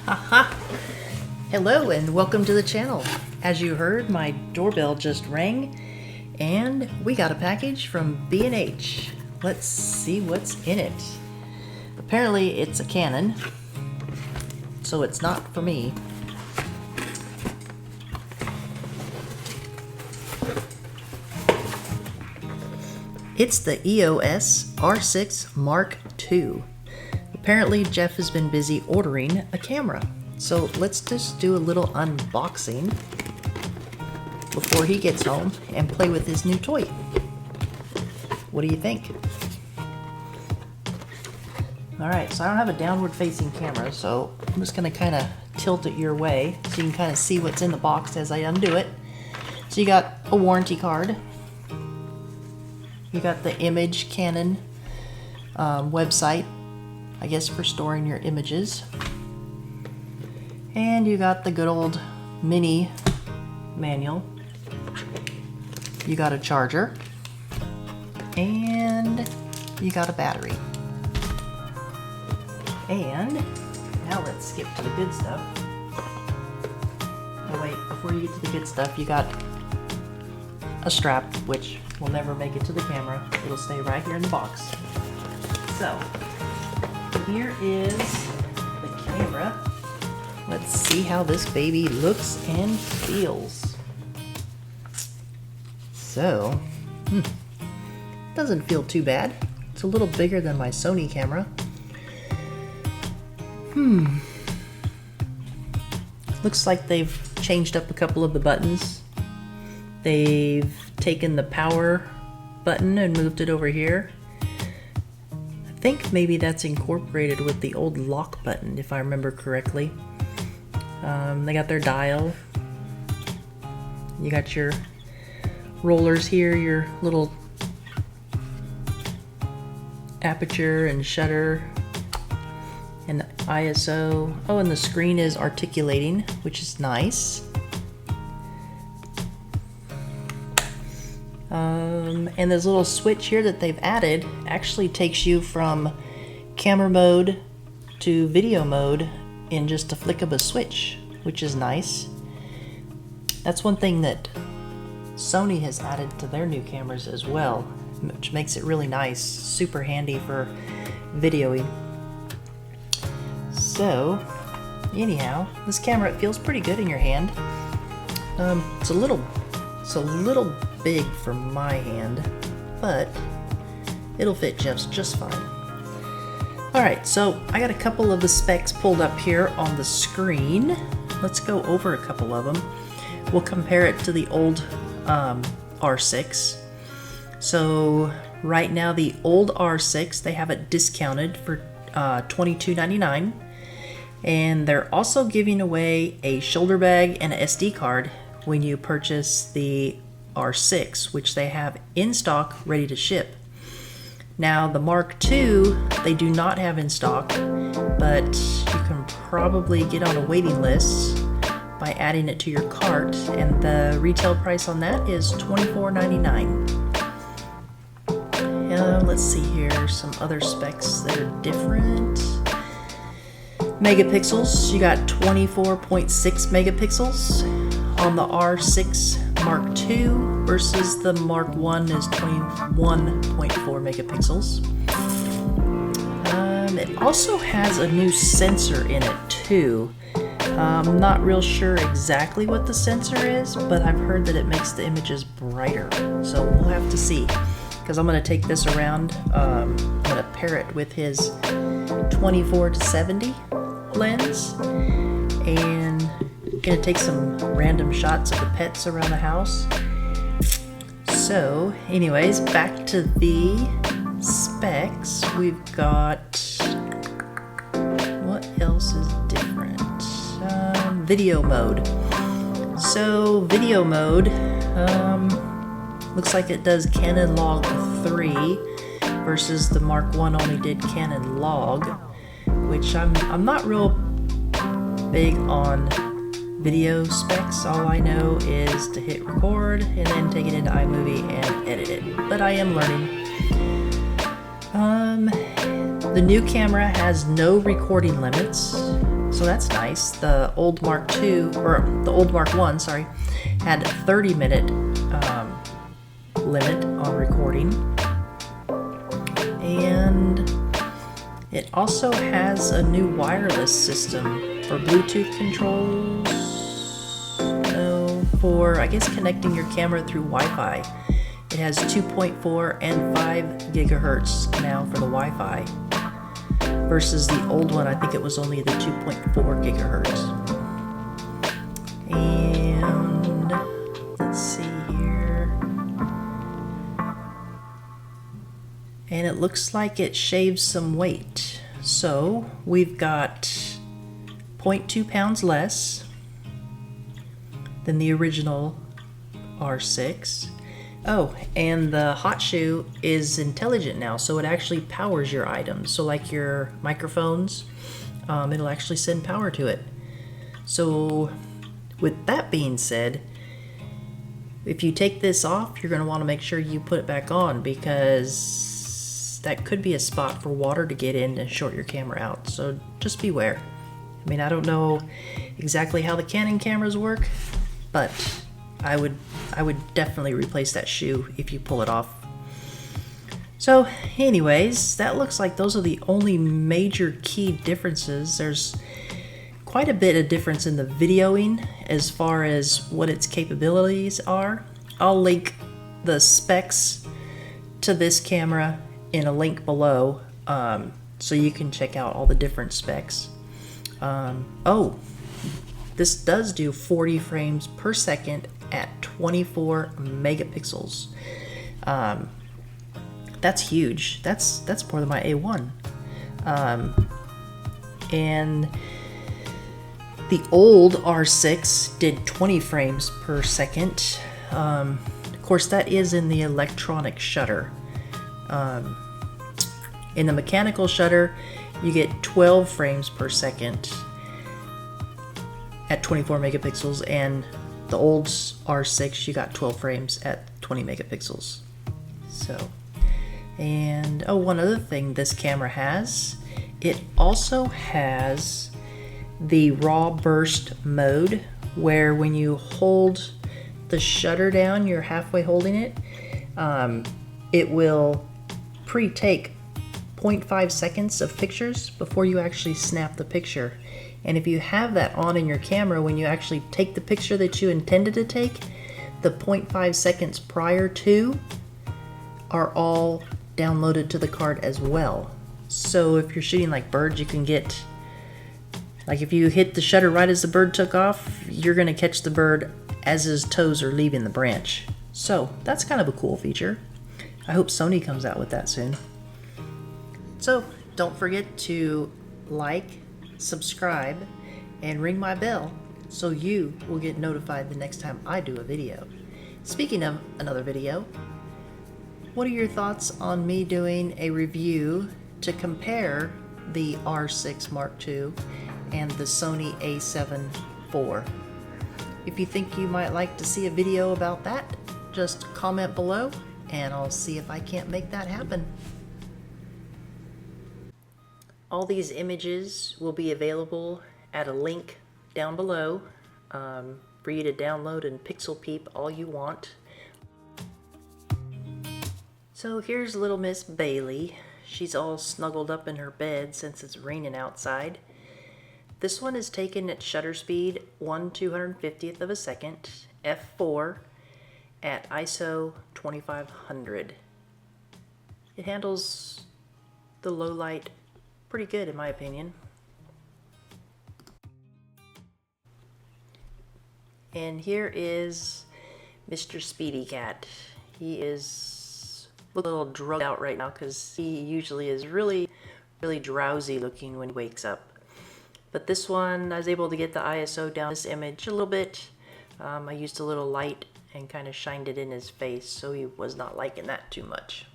Haha! Hello and welcome to the channel. As you heard, my doorbell just rang and we got a package from B&H. Let's see what's in it. Apparently it's a Canon, so it's not for me. It's the EOS R6 Mark II. Apparently Jeff has been busy ordering a camera, so let's just do a little unboxing before he gets home and play with his new toy. What do you think? Alright, so I don't have a downward facing camera, so I'm just going to kind of tilt it your way so you can kind of see what's in the box as I undo it. So you got a warranty card. You got the image Canon website, I guess for storing your images. And you got the good old mini manual. You got a charger. And you got a battery. And now let's skip to the good stuff. Oh wait, before you get to the good stuff, you got a strap, which will never make it to the camera. It'll stay right here in the box. So, here is the camera. Let's see how this baby looks and feels. So, doesn't feel too bad. It's a little bigger than my Sony camera. Looks like they've changed up a couple of the buttons. They've taken the power button and moved it over here. I think maybe that's incorporated with the old lock button, if I remember correctly. They got their dial. You got your rollers here, your little aperture and shutter and ISO. Oh, and the screen is articulating, which is nice. And this little switch here that they've added actually takes you from camera mode to video mode in just a flick of a switch, which is nice. That's one thing that Sony has added to their new cameras as well, which makes it really nice, super handy for videoing. So, anyhow, this camera, it feels pretty good in your hand. It's a little big for my hand, but it'll fit just fine. Alright, so I got a couple of the specs pulled up here on the screen. Let's go over a couple of them. We'll compare it to the old R6. So right now the old R6, they have it discounted for $22.99, and they're also giving away a shoulder bag and an SD card when you purchase the R6, which they have in stock ready to ship. Now the Mark II they do not have in stock, but you can probably get on a waiting list by adding it to your cart, and the retail price on that is $24.99. Let's see here, some other specs that are different. Megapixels, you got 24.6 megapixels on the R6 Mark II versus the Mark I is 21.4 megapixels. It also has a new sensor in it too. I'm not real sure exactly what the sensor is, but I've heard that it makes the images brighter. So we'll have to see, because I'm going to take this around. I'm going to pair it with his 24-70 lens, and going to take some random shots of the pets around the house. So anyways, back to the specs. We've got, what else is different? Video mode. So video mode looks like it does Canon log 3 versus the Mark I only did Canon log, which I'm not real big on video specs. All I know is to hit record and then take it into iMovie and edit it, but I am learning. The new camera has no recording limits, So that's nice. The old Mark II, or the old Mark I, sorry, had a 30-minute limit on recording. And it also has a new wireless system for Bluetooth controls. No, for, I guess, connecting your camera through Wi-Fi. It has 2.4 and 5 gigahertz now for the Wi-Fi, versus the old one, I think it was only the 2.4 gigahertz. And let's see here. And it looks like it shaves some weight. So we've got 0.2 pounds less than the original R6. Oh, and the hot shoe is intelligent now, so it actually powers your items. So like your microphones, it'll actually send power to it. So with that being said, if you take this off, you're going to want to make sure you put it back on, because that could be a spot for water to get in and short your camera out. So just beware. I mean, I don't know exactly how the Canon cameras work, but I would definitely replace that shoe if you pull it off. So anyways, that looks like those are the only major key differences. There's quite a bit of difference in the videoing as far as what its capabilities are. I'll link the specs to this camera in a link below, so you can check out all the different specs. Oh, this does do 40 frames per second at 24 megapixels. That's huge. That's more than my A1. And the old R6 did 20 frames per second. Of course, that is in the electronic shutter. In the mechanical shutter, you get 12 frames per second at 24 megapixels, and the old R6, you got 12 frames at 20 megapixels. So, and oh, one other thing this camera has, it also has the raw burst mode, where when you hold the shutter down, you're halfway holding it, it will pre-take 0.5 seconds of pictures before you actually snap the picture. And if you have that on in your camera, when you actually take the picture that you intended to take, the 0.5 seconds prior to are all downloaded to the card as well. So if you're shooting like birds, you can get, like if you hit the shutter right as the bird took off, you're gonna catch the bird as his toes are leaving the branch. So that's kind of a cool feature. I hope Sony comes out with that soon. So don't forget to like, subscribe, and ring my bell so you will get notified the next time I do a video. Speaking of another video, what are your thoughts on me doing a review to compare the R6 Mark II and the Sony a7 IV? If you think you might like to see a video about that, just comment below and I'll see if I can't make that happen. All these images will be available at a link down below for you to download and pixel peep all you want. So here's little Miss Bailey. She's all snuggled up in her bed since it's raining outside. This one is taken at shutter speed 1/250th of a second, f4, at ISO 2500. It handles the low light pretty good in my opinion. And here is Mr. Speedy Cat. He is a little drugged out right now because he usually is really drowsy looking when he wakes up. But this one, I was able to get the ISO down this image a little bit. I used a little light and kind of shined it in his face, so he was not liking that too much.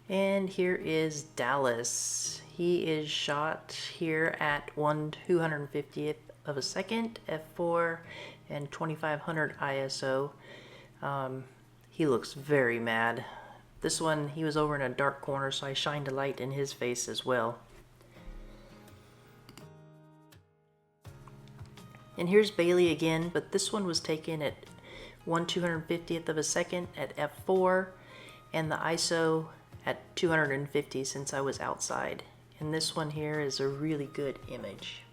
And here is Dallas. He is shot here at 1/250th of a second, f4, and 2500 ISO. He looks very mad. This one, he was over in a dark corner, so I shined a light in his face as well. And here's Bailey again, but this one was taken at 1/250th of a second at f4, and the ISO at 250 since I was outside. And this one here is a really good image.